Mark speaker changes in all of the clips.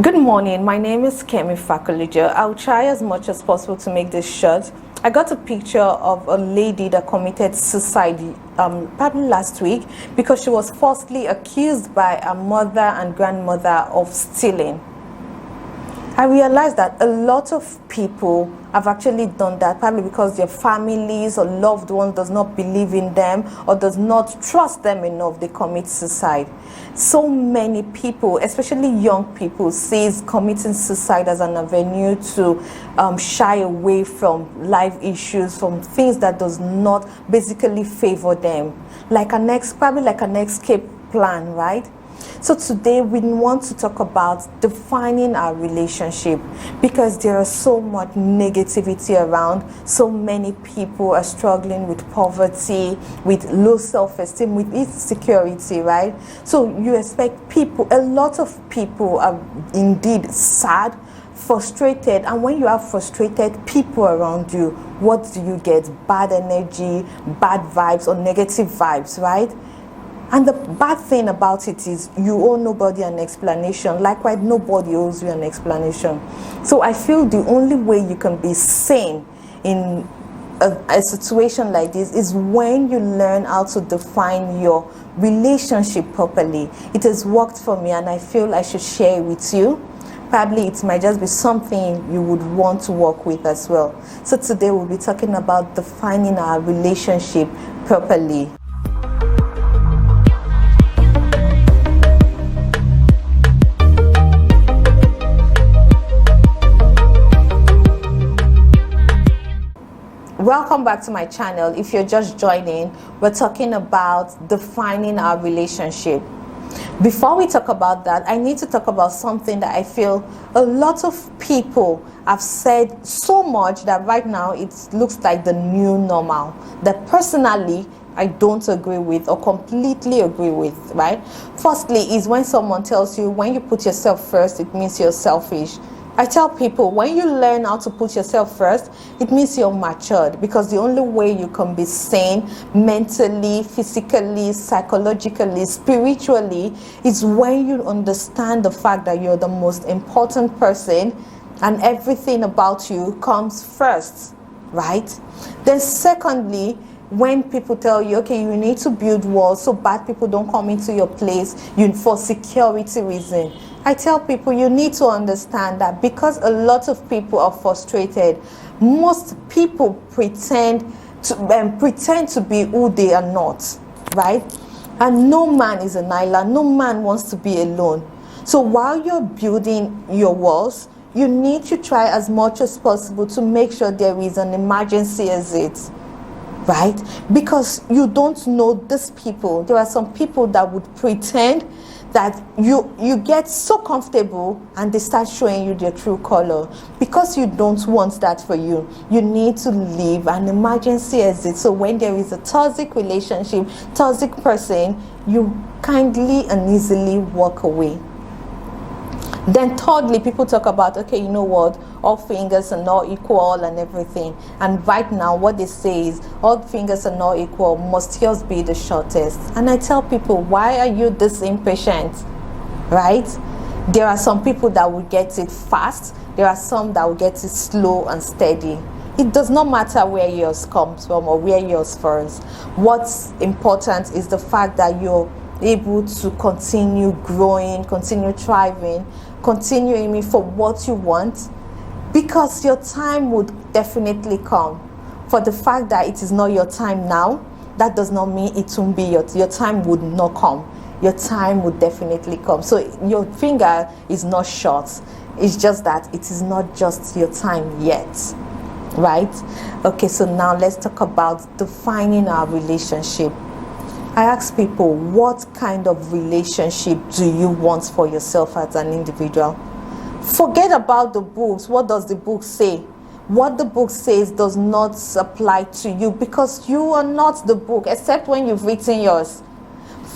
Speaker 1: Good morning, my name is Kemi Fakolija. I'll try as much as possible to make this short. I got a picture of a lady that committed suicide probably last week because she was falsely accused by her mother and grandmother of stealing. I realized that a lot of people have actually done that, probably because their families or loved ones does not believe in them or does not trust them enough. They commit suicide. So many people, especially young people, sees committing suicide as an avenue to shy away from life issues, from things that does not basically favor them, probably like an escape plan, right? So today we want to talk about defining our relationship, because there is so much negativity around. So many people are struggling with poverty, with low self-esteem, with insecurity, right? So you expect a lot of people are indeed sad, frustrated, and when you have frustrated people around you, what do you get? Bad energy, bad vibes, or negative vibes, right? And the bad thing about it is you owe nobody an explanation. Likewise, nobody owes you an explanation. So I feel the only way you can be sane in a situation like this is when you learn how to define your relationship properly. It has worked for me, and I feel I should share it with you. Probably it might just be something you would want to work with as well. So today we'll be talking about defining our relationship properly. Welcome back to my channel. If you're just joining, we're talking about defining our relationship. Before we talk about that, I need to talk about something that I feel a lot of people have said so much that right now it looks like the new normal, that personally I don't agree with or completely agree with, right? Firstly is when someone tells you when you put yourself first, it means you're selfish. I tell people, when you learn how to put yourself first, it means you're matured, because the only way you can be sane mentally, physically, psychologically, spiritually is when you understand the fact that you're the most important person and everything about you comes first, right? Then secondly, when people tell you, okay, you need to build walls so bad people don't come into your place for security reason, I tell people you need to understand that because a lot of people are frustrated, most people pretend to be who they are not, right? And no man is an island. No man wants to be alone. So while you're building your walls, you need to try as much as possible to make sure there is an emergency exit, right? Because you don't know these people. There are some people that would pretend that you get so comfortable and they start showing you their true color. Because you don't want that for you, you need to leave an emergency exit. So when there is a toxic relationship, toxic person, you kindly and easily walk away. Then thirdly, people talk about, okay, you know what, all fingers are not equal and everything. And right now what they say is all fingers are not equal, must yours be the shortest. And I tell people, why are you this impatient, right? There are some people that will get it fast. There are some that will get it slow and steady. It does not matter where yours comes from or where yours first. What's important is the fact that you're able to continue growing, continue thriving, continue aiming for what you want, because your time would definitely come. For the fact that it is not your time now, that does not mean it won't be your time would not come. Your time would definitely come. So your finger is not short. It's just that it is not just your time yet, right? Okay, so now let's talk about defining our relationship. I ask people, what kind of relationship do you want for yourself as an individual? Forget about the books. What does the book say? What the book says does not apply to you, because you are not the book, except when you've written yours.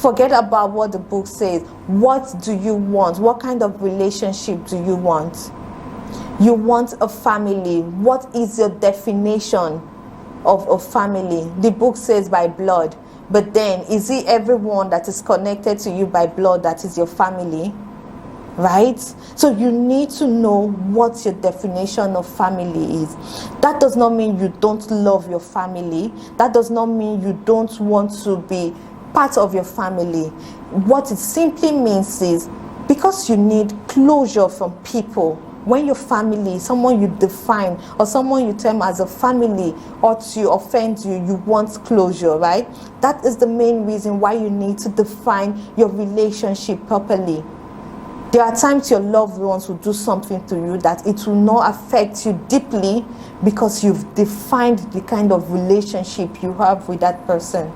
Speaker 1: Forget about what the book says. What do you want? What kind of relationship do you want? You want a family. What is your definition of a family? The book says by blood. But then, is it everyone that is connected to you by blood that is your family? right? So you need to know what your definition of family is. That does not mean you don't love your family. That does not mean you don't want to be part of your family. What it simply means is, because you need closure from people, when your family, someone you define or someone you term as a family, or to offend you, you want closure, right? That is the main reason why you need to define your relationship properly. There are times your loved ones will do something to you that it will not affect you deeply, because you've defined the kind of relationship you have with that person.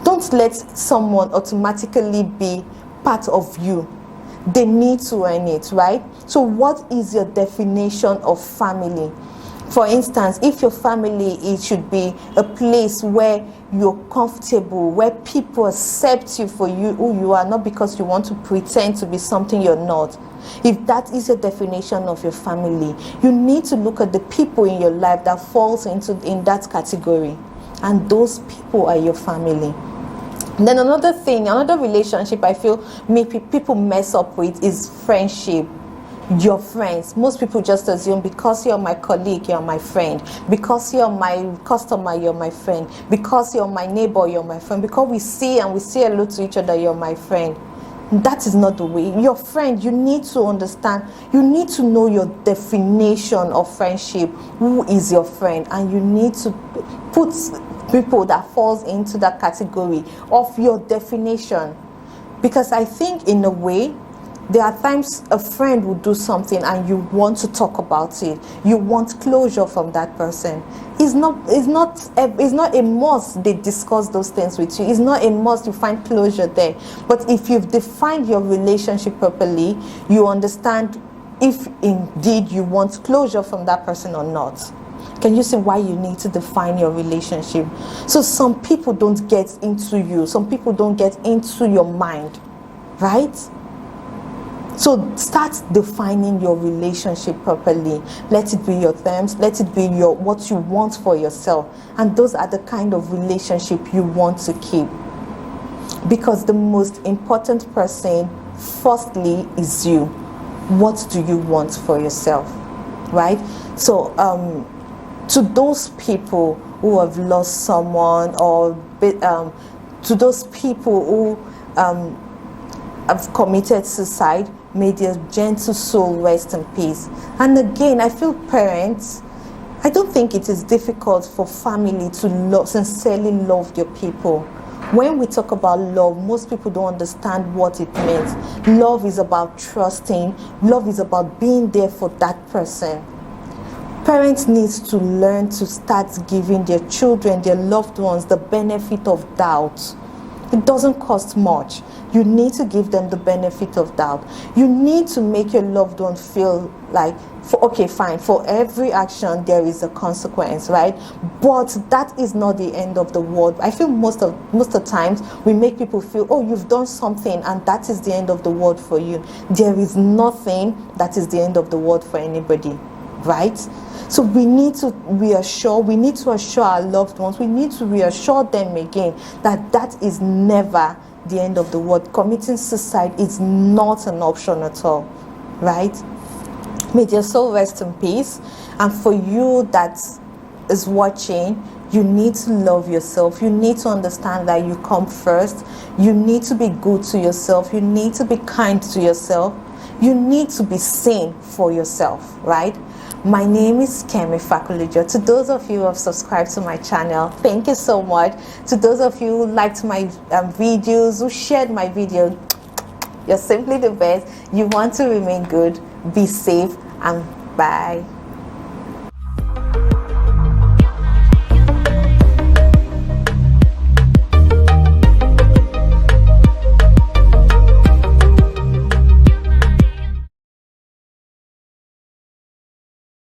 Speaker 1: Don't let someone automatically be part of you. They need to earn it, right? So what is your definition of family? For instance, if your family, it should be a place where you're comfortable, where people accept you for you who you are, not because you want to pretend to be something you're not. If that is your definition of your family, you need to look at the people in your life that falls in that category, and those people are your family. And then another relationship I feel people mess up with is friendship. Your friends. Most people just assume because you're my colleague, you're my friend. Because you're my customer, you're my friend. Because you're my neighbor, you're my friend. Because we say hello to each other, you're my friend. That is not the way. Your friend, you need to understand, you need to know your definition of friendship. Who is your friend? And you need to put people that falls into that category of your definition. Because I think in a way, there are times a friend will do something and you want to talk about it. You want closure from that person. It's not a must they discuss those things with you. It's not a must you find closure there. But if you've defined your relationship properly, you understand if indeed you want closure from that person or not. Can you see why you need to define your relationship? So some people don't get into you. Some people don't get into your mind, right? So start defining your relationship properly. Let it be your terms. Let it be what you want for yourself. And those are the kind of relationship you want to keep. Because the most important person, firstly, is you. What do you want for yourself, right? So to those people who have lost someone, or to those people who have committed suicide, may their gentle soul rest in peace. And again, I feel parents, I don't think it is difficult for family to sincerely love their people. When we talk about love, most people don't understand what it means. Love is about trusting. Love is about being there for that person. Parents need to learn to start giving their children, their loved ones, the benefit of doubt. It doesn't cost much. You need to give them the benefit of doubt. You need to make your loved one feel like, okay, fine, for every action there is a consequence, right? But that is not the end of the world. I feel most of the times we make people feel, oh, you've done something and that is the end of the world for you. There is nothing that is the end of the world for anybody, right? So we need to assure our loved ones, we need to reassure them again that that is never the end of the world. Committing suicide is not an option at all, right? May their soul rest in peace. And for you that is watching, you need to love yourself. You need to understand that you come first. You need to be good to yourself. You need to be kind to yourself. You need to be sane for yourself, right? My name is Kemi Fakulijo. To those of you who have subscribed to my channel, thank you so much. To those of you who liked my videos, who shared my video, you're simply the best. You want to remain good, be safe, and bye.